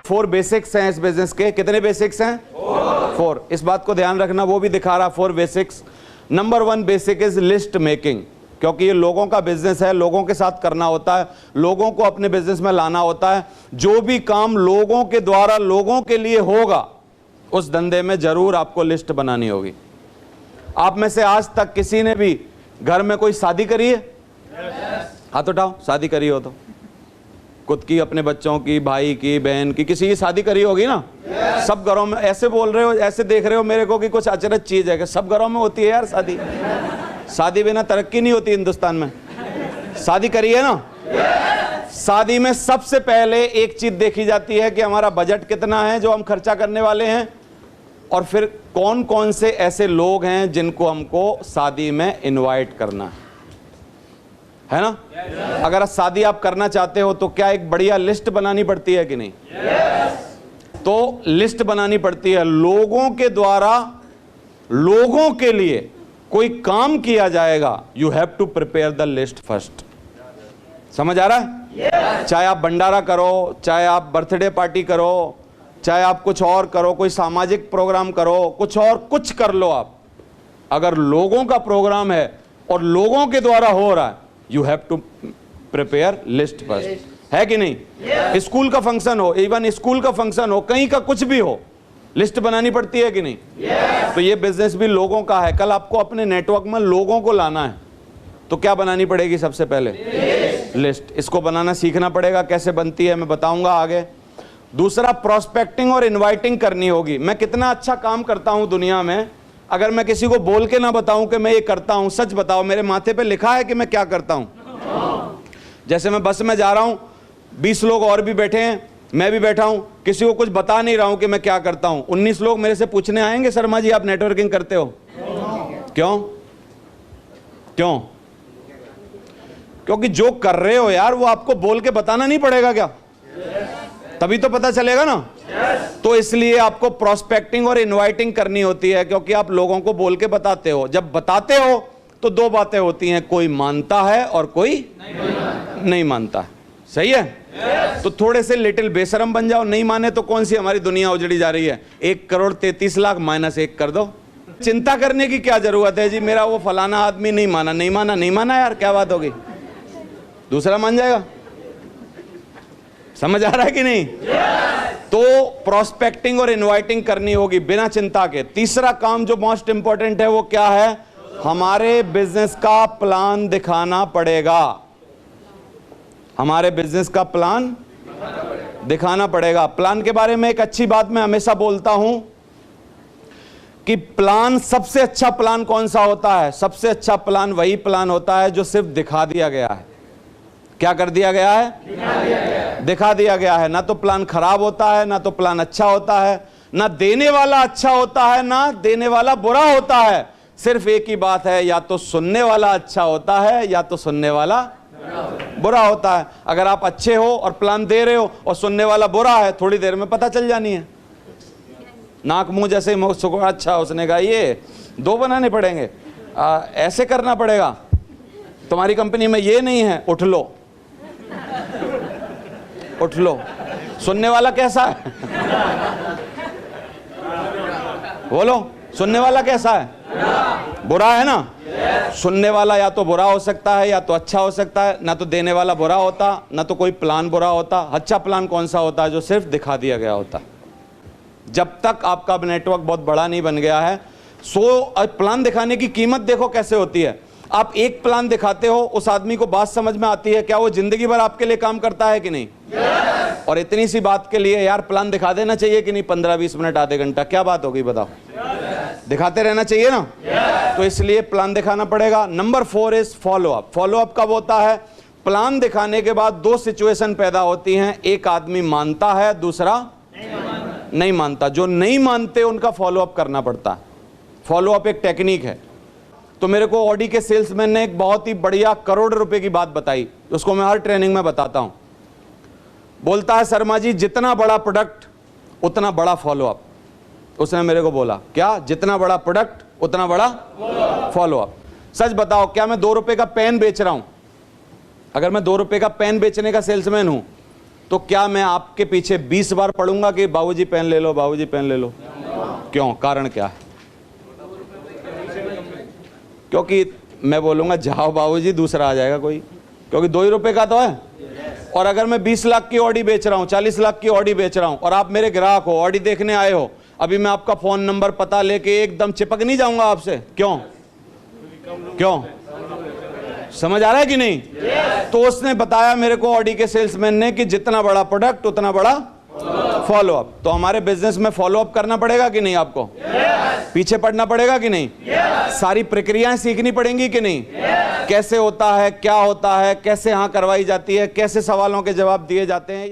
4 basics हैं इस business के। कितने बेसिक्स हैं? 4। इस बात को ध्यान रखना, वो भी दिखा रहा 4 basics. Number 1 basic is list making, क्योंकि ये लोगों का बिजनेस है, लोगों के साथ करना होता है, लोगों को अपने बिजनेस में लाना होता है। जो भी काम लोगों के द्वारा लोगों के लिए होगा, उस धंधे में जरूर आपको लिस्ट बनानी होगी। आप में से आज तक किसी ने भी घर में कोई शादी करी है? हाथ उठाओ, शादी करी हो तो। खुद की, अपने बच्चों की, भाई की, बहन की, किसी की शादी करी होगी ना? सब घरों में। ऐसे बोल रहे हो, ऐसे देख रहे हो मेरे को कि कुछ अचरज चीज है कि सब घरों में होती है यार शादी। शादी बिना तरक्की नहीं होती हिंदुस्तान में। शादी करी है ना? शादी में सबसे पहले एक चीज देखी जाती है कि हमारा बजट कितना है जो हम खर्चा करने वाले हैं, और फिर कौन कौन से ऐसे लोग हैं जिनको हमको शादी में इनवाइट करना है ना? अगर शादी आप करना चाहते हो तो क्या एक बढ़िया लिस्ट बनानी पड़ती है कि नहीं? तो लिस्ट बनानी पड़ती है। लोगों के द्वारा लोगों के लिए कोई काम किया जाएगा, you have to prepare the list first. समझ आ रहा है? चाहे आप भंडारा करो, चाहे आप बर्थडे पार्टी करो, चाहे आप कुछ और करो, कोई सामाजिक प्रोग्राम करो, कुछ और कुछ कर लो आप, अगर लोगों का प्रोग्राम है और लोगों के द्वारा हो रहा है, you have to prepare list first. है कि नहीं? स्कूल का फंक्शन हो, इवन स्कूल का फंक्शन हो, कहीं का कुछ भी हो, लिस्ट बनानी पड़ती है कि नहीं? तो ये बिजनेस भी लोगों का है। कल आपको अपने नेटवर्क में लोगों को लाना है, तो क्या बनानी पड़ेगी? सबसे पहले लिस्ट। इसको बनाना सीखना पड़ेगा। कैसे बनती है मैं बताऊंगा आगे। दूसरा, प्रोस्पेक्टिंग और इनवाइटिंग करनी होगी। मैं कितना अच्छा काम करता हूं दुनिया में, अगर मैं किसी को बोल के ना बताऊं कि मैं ये करता हूं, सच बताओ मेरे माथे पे लिखा है कि मैं क्या करता हूं? जैसे मैं बस में जा रहा हूं, 20 लोग और भी बैठे हैं, मैं भी बैठा हूं, किसी को कुछ बता नहीं रहा हूं कि मैं क्या करता हूं। 19 लोग मेरे से पूछने आएंगे, शर्मा जी आप नेटवर्किंग करते हो? क्यों? क्यों? क्योंकि जो कर रहे हो यार वो आपको बोल के बताना नहीं पड़ेगा क्या? तभी तो पता चलेगा ना। तो इसलिए आपको प्रोस्पेक्टिंग और इनवाइटिंग करनी होती है, क्योंकि आप लोगों को बोल के बताते हो। जब बताते हो तो 2 बातें होती हैं, कोई मानता है और कोई नहीं मानता है। सही है? तो थोड़े से लिटिल बेशरम बन जाओ। नहीं माने तो कौन सी हमारी दुनिया उजड़ी जा रही है? 1,33,00,000 -1 कर दो। चिंता करने की क्या जरूरत है जी? मेरा वो फलाना आदमी नहीं माना, नहीं माना, नहीं माना यार, क्या बात होगी? दूसरा मान जाएगा। समझ आ रहा है कि नहीं? तो प्रोस्पेक्टिंग और इनवाइटिंग करनी होगी बिना चिंता के। तीसरा काम जो मोस्ट इंपॉर्टेंट है वो क्या है? हमारे बिजनेस का प्लान दिखाना पड़ेगा। हमारे बिजनेस का प्लान दिखाना पड़ेगा। प्लान के बारे में एक अच्छी बात मैं हमेशा बोलता हूं कि प्लान, सबसे अच्छा प्लान कौन सा होता है? सबसे अच्छा प्लान वही प्लान होता है जो सिर्फ दिखा दिया गया है। क्या कर दिया गया है? दिखा दिया गया है। ना तो प्लान खराब होता है, ना तो प्लान अच्छा होता है, ना देने वाला अच्छा होता है, ना देने वाला बुरा होता है। सिर्फ एक ही बात है, या तो सुनने वाला अच्छा होता है या तो सुनने वाला बुरा होता है। अगर आप अच्छे हो और प्लान दे रहे हो और सुनने वाला बुरा है, थोड़ी देर में पता चल जानी है। नाक मुंह जैसे अच्छा, उसने कहा ये 2 बनाने पड़ेंगे, ऐसे करना पड़ेगा, तुम्हारी कंपनी में ये नहीं है, उठ लो उठ लो। सुनने वाला कैसा है? बोलो, सुनने वाला कैसा है? बुरा है ना? सुनने वाला या तो बुरा हो सकता है या तो अच्छा हो सकता है। ना तो देने वाला बुरा होता, ना तो कोई प्लान बुरा होता। अच्छा प्लान कौन सा होता है? जो सिर्फ दिखा दिया गया होता। जब तक आपका नेटवर्क बहुत बड़ा नहीं बन गया है, प्लान दिखाने की कीमत देखो कैसे होती है। आप एक प्लान दिखाते हो, उस आदमी को बात समझ में आती है, क्या वो जिंदगी भर आपके लिए काम करता है कि नहीं? और इतनी सी बात के लिए यार प्लान दिखा देना चाहिए कि नहीं? 15-20 मिनट, आधे घंटा, क्या बात होगी बताओ? दिखाते रहना चाहिए ना। तो इसलिए प्लान दिखाना पड़ेगा। Number 4 is follow up. Follow up कब होता है? प्लान दिखाने के बाद 2 सिचुएशन पैदा होती हैं। एक आदमी मानता है, दूसरा नहीं मानता। जो नहीं मानते उनका फॉलो अप करना पड़ता है। फॉलो अप एक टेक्निक है। तो मेरे को ऑडी के सेल्समैन ने एक बहुत ही बढ़िया करोड़ रुपए की बात बताई, उसको मैं हर ट्रेनिंग में बताता हूं। बोलता है, शर्मा जी जितना बड़ा प्रोडक्ट उतना बड़ा फॉलो अप। उसने मेरे को बोला, क्या? जितना बड़ा प्रोडक्ट उतना बड़ा फॉलो अप। सच बताओ, क्या मैं 2 रुपए का पेन बेच रहा हूं? अगर मैं 2 रुपए का पेन बेचने का सेल्समैन हूं तो क्या मैं आपके पीछे 20 बार पढ़ूंगा कि बाबूजी पेन ले लो, बाबूजी पेन ले लो? क्यों? कारण क्या है? क्योंकि मैं बोलूंगा जाओ बाबूजी, दूसरा आ जाएगा कोई, क्योंकि 2 ही रुपए का तो है। और अगर मैं 20 लाख की ऑडी बेच रहा हूं, 40 लाख की ऑडी बेच रहा हूं, और आप मेरे ग्राहक हो, ऑडी देखने आए हो, अभी मैं आपका फोन नंबर पता लेके एकदम चिपक नहीं जाऊंगा आपसे? क्यों? क्यों? समझ आ रहा है कि नहीं? तो उसने बताया मेरे को, ऑडी के सेल्समैन ने, कि जितना बड़ा प्रोडक्ट उतना बड़ा फॉलो अप। तो हमारे बिजनेस में फॉलो अप करना पड़ेगा कि नहीं? आपको पीछे पड़ना पड़ेगा कि नहीं? सारी प्रक्रियाएं सीखनी पड़ेंगी कि नहीं? कैसे होता है, क्या होता है, कैसे हाँ करवाई जाती है, कैसे सवालों के जवाब दिए जाते हैं।